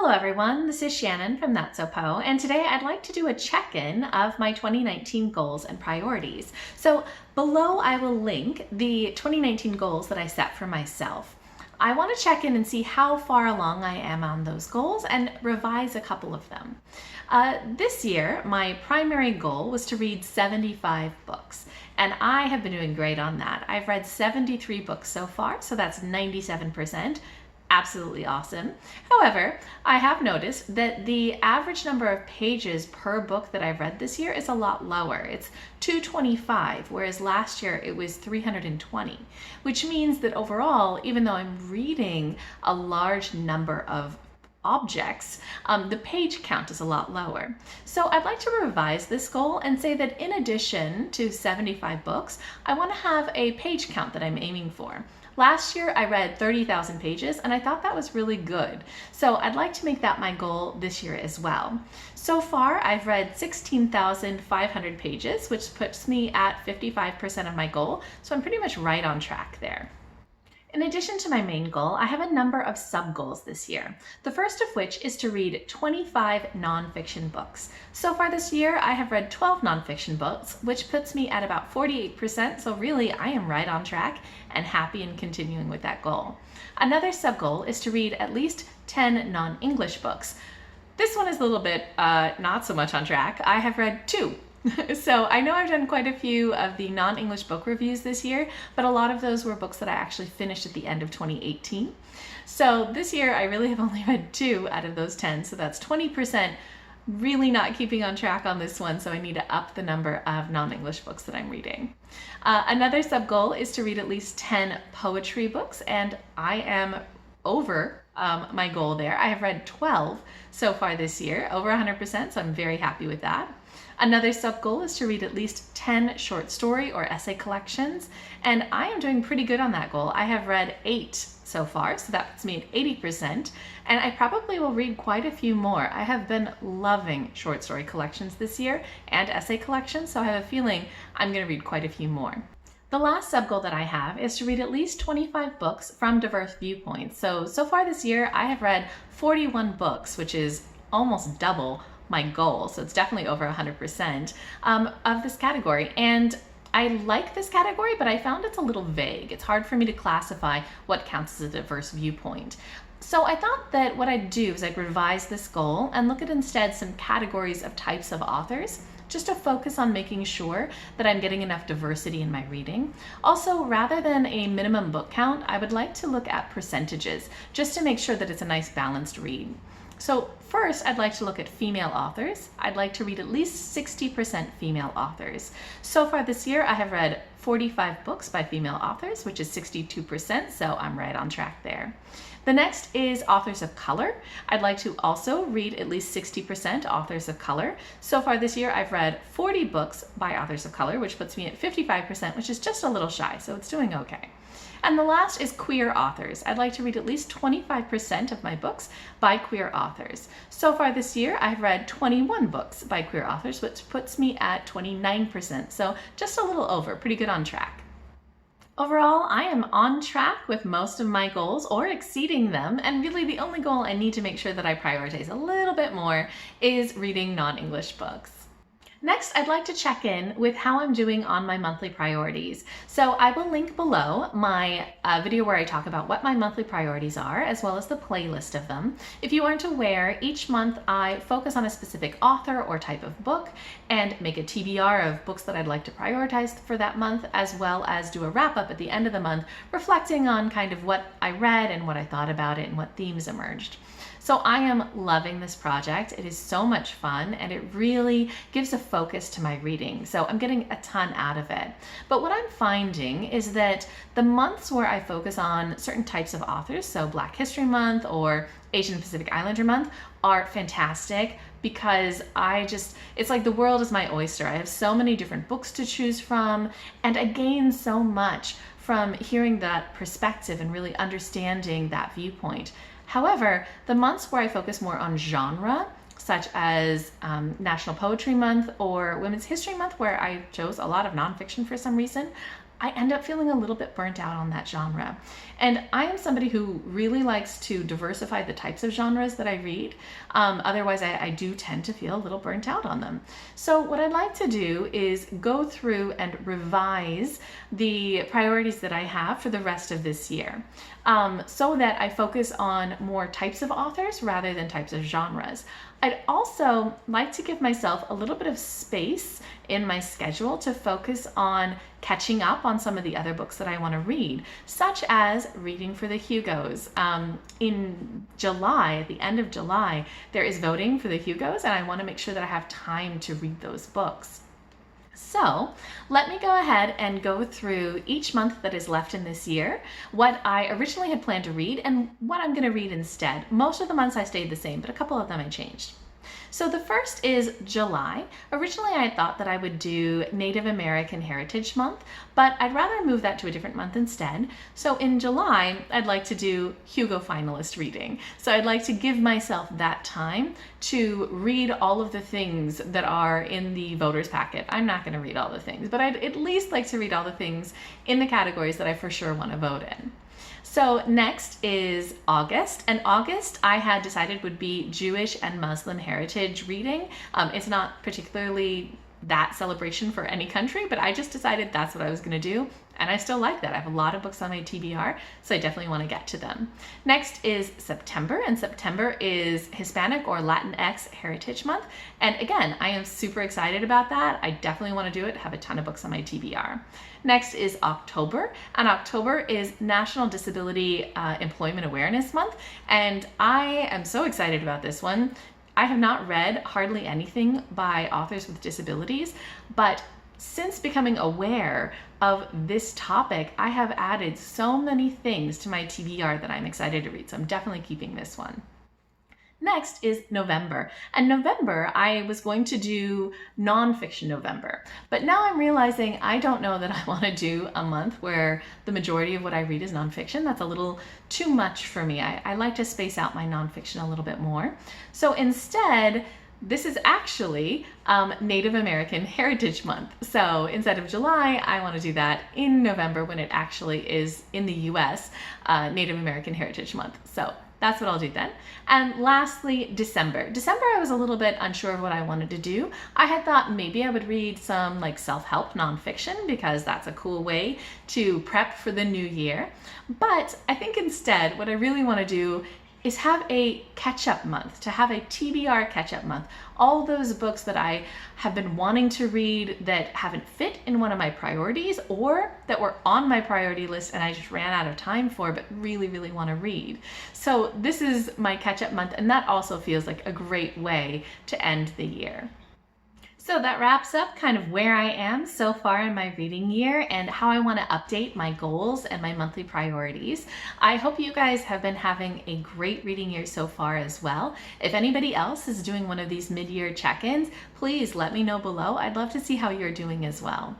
Hello everyone, this is Shannon from That's So Po, and today I'd like to do a check-in of my 2019 goals and priorities. So below I will link the 2019 goals that I set for myself. I want to check in and see how far along I am on those goals and revise a couple of them. This year, my primary goal was to read 75 books, and I have been doing great on that. I've read 73 books so far, so that's 97%. Absolutely awesome. However, I have noticed that the average number of pages per book that I've read this year is a lot lower. It's 225, whereas last year it was 320, which means that overall, even though I'm reading a large number of objects, the page count is a lot lower. So I'd like to revise this goal and say that in addition to 75 books, I want to have a page count that I'm aiming for. Last year I read 30,000 pages and I thought that was really good. So I'd like to make that my goal this year as well. So far I've read 16,500 pages, which puts me at 55% of my goal. So I'm pretty much right on track there. In addition to my main goal, I have a number of sub-goals this year. The first of which is to read 25 nonfiction books. So far this year, I have read 12 nonfiction books, which puts me at about 48%, so really I am right on track and happy in continuing with that goal. Another sub-goal is to read at least 10 non-English books. This one is a little bit not so much on track. I have read 2. So I know I've done quite a few of the non-English book reviews this year, but a lot of those were books that I actually finished at the end of 2018. So this year I really have only read 2 out of those 10, so that's 20%. Really not keeping on track on this one, so I need to up the number of non-English books that I'm reading. Another sub-goal is to read at least 10 poetry books, and I am over my goal there. I have read 12 so far this year, over 100%, so I'm very happy with that. Another sub-goal is to read at least 10 short story or essay collections, and I am doing pretty good on that goal. I have read 8 so far, so that puts me at 80%, and I probably will read quite a few more. I have been loving short story collections this year and essay collections, so I have a feeling I'm going to read quite a few more. The last sub-goal that I have is to read at least 25 books from diverse viewpoints. So far this year, I have read 41 books, which is almost double my goal, so it's definitely over 100% of this category. And I like this category, but I found it's a little vague. It's hard for me to classify what counts as a diverse viewpoint. So I thought that what I'd do is I'd revise this goal and look at instead some categories of types of authors, just to focus on making sure that I'm getting enough diversity in my reading. Also, rather than a minimum book count, I would like to look at percentages, just to make sure that it's a nice balanced read. So first, I'd like to look at female authors. I'd like to read at least 60% female authors. So far this year, I have read 45 books by female authors, which is 62%, so I'm right on track there. The next is authors of color. I'd like to also read at least 60% authors of color. So far this year, I've read 40 books by authors of color, which puts me at 55%, which is just a little shy, so it's doing okay. And the last is queer authors. I'd like to read at least 25% of my books by queer authors. So far this year, I've read 21 books by queer authors, which puts me at 29%. So just a little over, pretty good on track. Overall, I am on track with most of my goals or exceeding them, and really the only goal I need to make sure that I prioritize a little bit more is reading non-English books. Next, I'd like to check in with how I'm doing on my monthly priorities. So I will link below my video where I talk about what my monthly priorities are, as well as the playlist of them. If you aren't aware, each month I focus on a specific author or type of book and make a TBR of books that I'd like to prioritize for that month, as well as do a wrap-up at the end of the month, reflecting on kind of what I read and what I thought about it and what themes emerged. So I am loving this project. It is so much fun and it really gives a focus to my reading. So I'm getting a ton out of it. But what I'm finding is that the months where I focus on certain types of authors, so Black History Month or Asian Pacific Islander Month, are fantastic because it's like the world is my oyster. I have so many different books to choose from, and I gain so much from hearing that perspective and really understanding that viewpoint. However, the months where I focus more on genre, such as National Poetry Month or Women's History Month, where I chose a lot of nonfiction for some reason, I end up feeling a little bit burnt out on that genre. And I am somebody who really likes to diversify the types of genres that I read. Otherwise, I do tend to feel a little burnt out on them. So what I'd like to do is go through and revise the priorities that I have for the rest of this year, so that I focus on more types of authors rather than types of genres. I'd also like to give myself a little bit of space in my schedule to focus on catching up on some of the other books that I want to read, such as reading for the Hugos. In July, at the end of July, there is voting for the Hugos, and I want to make sure that I have time to read those books. So let me go ahead and go through each month that is left in this year, what I originally had planned to read and what I'm going to read instead. Most of the months I stayed the same, but a couple of them I changed. So the first is July. Originally I had thought that I would do Native American Heritage Month, but I'd rather move that to a different month instead. So in July, I'd like to do Hugo finalist reading. So I'd like to give myself that time to read all of the things that are in the voters packet. I'm not going to read all the things, but I'd at least like to read all the things in the categories that I for sure want to vote in. So next is August, and August I had decided would be Jewish and Muslim heritage reading. It's not particularly that celebration for any country, but I just decided that's what I was going to do, and I still like that. I have a lot of books on my TBR, so I definitely want to get to them. Next is September, and September is Hispanic or Latinx Heritage Month, and again, I am super excited about that. I definitely want to do it, have a ton of books on my TBR. Next is October, and October is National Disability Employment Awareness Month, and I am so excited about this one. I have not read hardly anything by authors with disabilities, but since becoming aware of this topic, I have added so many things to my TBR that I'm excited to read, so I'm definitely keeping this one. Next is November, and November I was going to do nonfiction November, but now I'm realizing I don't know that I want to do a month where the majority of what I read is nonfiction. That's a little too much for me. I like to space out my nonfiction a little bit more. So instead, this is actually Native American Heritage Month. So instead of July, I want to do that in November when it actually is in the US, Native American Heritage Month. So that's what I'll do then. And lastly, December. December, I was a little bit unsure of what I wanted to do. I had thought maybe I would read some like self-help nonfiction because that's a cool way to prep for the new year. But I think instead what I really want to do is have a catch-up month, to have a TBR catch-up month. All those books that I have been wanting to read that haven't fit in one of my priorities or that were on my priority list and I just ran out of time for but really, really want to read. So this is my catch-up month, and that also feels like a great way to end the year. So that wraps up kind of where I am so far in my reading year and how I want to update my goals and my monthly priorities. I hope you guys have been having a great reading year so far as well. If anybody else is doing one of these mid-year check-ins, please let me know below. I'd love to see how you're doing as well.